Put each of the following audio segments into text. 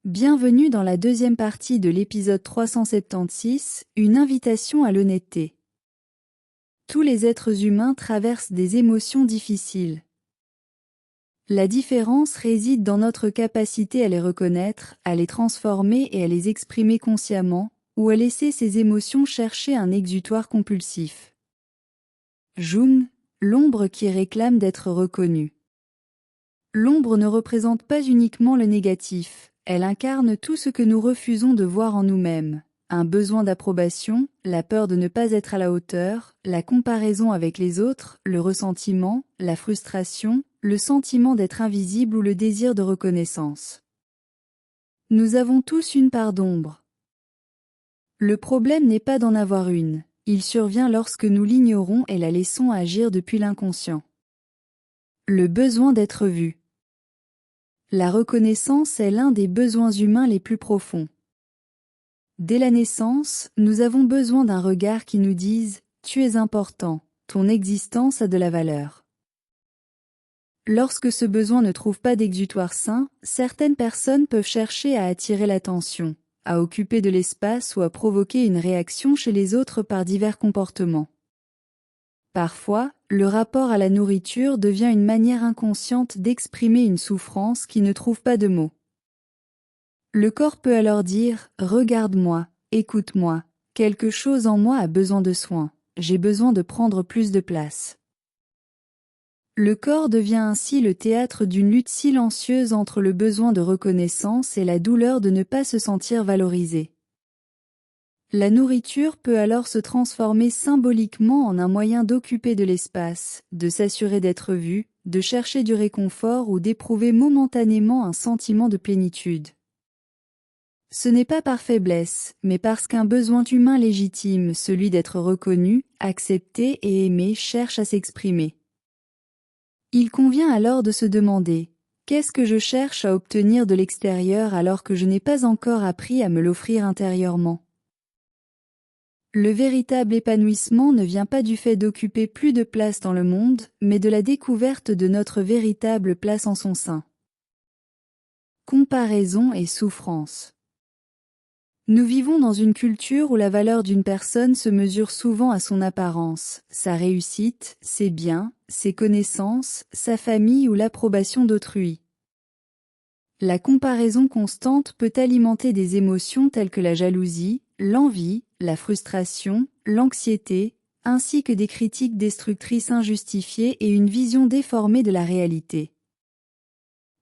Bienvenue dans la deuxième partie de l'épisode 376, une invitation à l'honnêteté. Tous les êtres humains traversent des émotions difficiles. La différence réside dans notre capacité à les reconnaître, à les transformer et à les exprimer consciemment, ou à laisser ces émotions chercher un exutoire compulsif. Jung, l'ombre qui réclame d'être reconnue. L'ombre ne représente pas uniquement le négatif. Elle incarne tout ce que nous refusons de voir en nous-mêmes, un besoin d'approbation, la peur de ne pas être à la hauteur, la comparaison avec les autres, le ressentiment, la frustration, le sentiment d'être invisible ou le désir de reconnaissance. Nous avons tous une part d'ombre. Le problème n'est pas d'en avoir une, il survient lorsque nous l'ignorons et la laissons agir depuis l'inconscient. Le besoin d'être vu. La reconnaissance est l'un des besoins humains les plus profonds. Dès la naissance, nous avons besoin d'un regard qui nous dise « Tu es important, ton existence a de la valeur ». Lorsque ce besoin ne trouve pas d'exutoire sain, certaines personnes peuvent chercher à attirer l'attention, à occuper de l'espace ou à provoquer une réaction chez les autres par divers comportements. Parfois, le rapport à la nourriture devient une manière inconsciente d'exprimer une souffrance qui ne trouve pas de mots. Le corps peut alors dire « Regarde-moi, écoute-moi, quelque chose en moi a besoin de soins, j'ai besoin de prendre plus de place ». Le corps devient ainsi le théâtre d'une lutte silencieuse entre le besoin de reconnaissance et la douleur de ne pas se sentir valorisé. La nourriture peut alors se transformer symboliquement en un moyen d'occuper de l'espace, de s'assurer d'être vu, de chercher du réconfort ou d'éprouver momentanément un sentiment de plénitude. Ce n'est pas par faiblesse, mais parce qu'un besoin humain légitime, celui d'être reconnu, accepté et aimé, cherche à s'exprimer. Il convient alors de se demander « Qu'est-ce que je cherche à obtenir de l'extérieur alors que je n'ai pas encore appris à me l'offrir intérieurement ?» Le véritable épanouissement ne vient pas du fait d'occuper plus de place dans le monde, mais de la découverte de notre véritable place en son sein. Comparaison et souffrance. Nous vivons dans une culture où la valeur d'une personne se mesure souvent à son apparence, sa réussite, ses biens, ses connaissances, sa famille ou l'approbation d'autrui. La comparaison constante peut alimenter des émotions telles que la jalousie, l'envie, la frustration, l'anxiété, ainsi que des critiques destructrices injustifiées et une vision déformée de la réalité.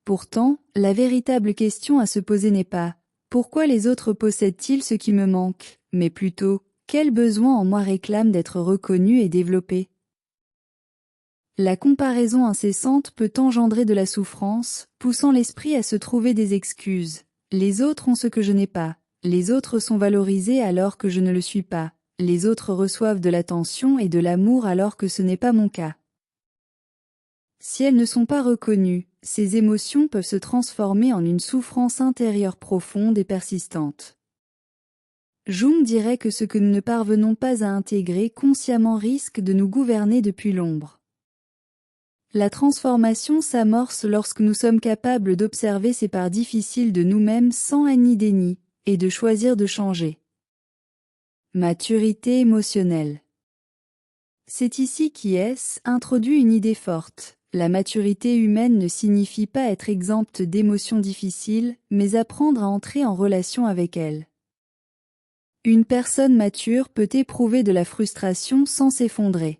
Pourtant, la véritable question à se poser n'est pas « Pourquoi les autres possèdent-ils ce qui me manque ?», mais plutôt « Quel besoin en moi réclame d'être reconnu et développé ?» La comparaison incessante peut engendrer de la souffrance, poussant l'esprit à se trouver des excuses. Les autres ont ce que je n'ai pas. Les autres sont valorisés alors que je ne le suis pas. Les autres reçoivent de l'attention et de l'amour alors que ce n'est pas mon cas. Si elles ne sont pas reconnues, ces émotions peuvent se transformer en une souffrance intérieure profonde et persistante. Jung dirait que ce que nous ne parvenons pas à intégrer consciemment risque de nous gouverner depuis l'ombre. La transformation s'amorce lorsque nous sommes capables d'observer ces parts difficiles de nous-mêmes sans haine ni déni, et de choisir de changer. Maturité émotionnelle. C'est ici qu'I.S. introduit une idée forte. La maturité humaine ne signifie pas être exempte d'émotions difficiles, mais apprendre à entrer en relation avec elles. Une personne mature peut éprouver de la frustration sans s'effondrer.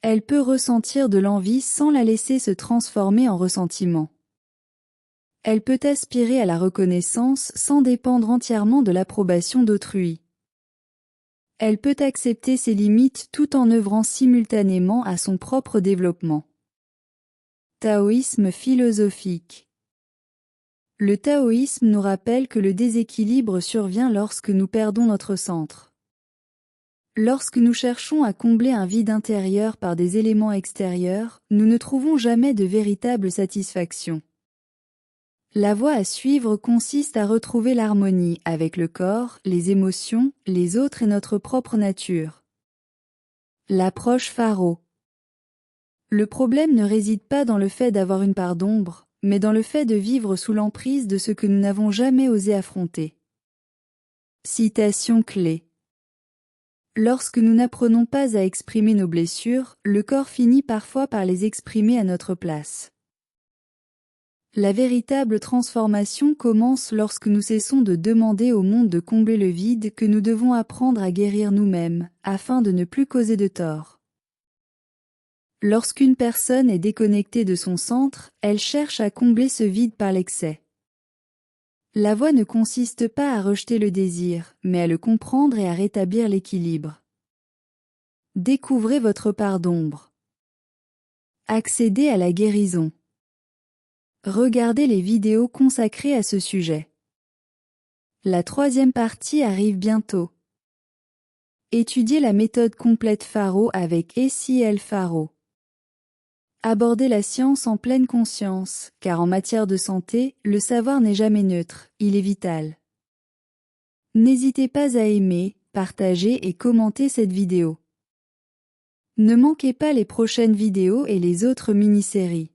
Elle peut ressentir de l'envie sans la laisser se transformer en ressentiment. Elle peut aspirer à la reconnaissance sans dépendre entièrement de l'approbation d'autrui. Elle peut accepter ses limites tout en œuvrant simultanément à son propre développement. Taoïsme philosophique. Le taoïsme nous rappelle que le déséquilibre survient lorsque nous perdons notre centre. Lorsque nous cherchons à combler un vide intérieur par des éléments extérieurs, nous ne trouvons jamais de véritable satisfaction. La voie à suivre consiste à retrouver l'harmonie avec le corps, les émotions, les autres et notre propre nature. L'approche Faro. Le problème ne réside pas dans le fait d'avoir une part d'ombre, mais dans le fait de vivre sous l'emprise de ce que nous n'avons jamais osé affronter. Citation clé. Lorsque nous n'apprenons pas à exprimer nos blessures, le corps finit parfois par les exprimer à notre place. La véritable transformation commence lorsque nous cessons de demander au monde de combler le vide que nous devons apprendre à guérir nous-mêmes, afin de ne plus causer de tort. Lorsqu'une personne est déconnectée de son centre, elle cherche à combler ce vide par l'excès. La voie ne consiste pas à rejeter le désir, mais à le comprendre et à rétablir l'équilibre. Découvrez votre part d'ombre. Accédez à la guérison. Regardez les vidéos consacrées à ce sujet. La 3e partie arrive bientôt. Étudiez la méthode complète Faro avec SIL Faro. Abordez la science en pleine conscience, car en matière de santé, le savoir n'est jamais neutre, il est vital. N'hésitez pas à aimer, partager et commenter cette vidéo. Ne manquez pas les prochaines vidéos et les autres mini-séries.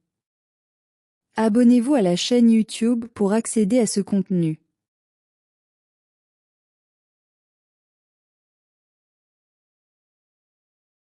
Abonnez-vous à la chaîne YouTube pour accéder à ce contenu.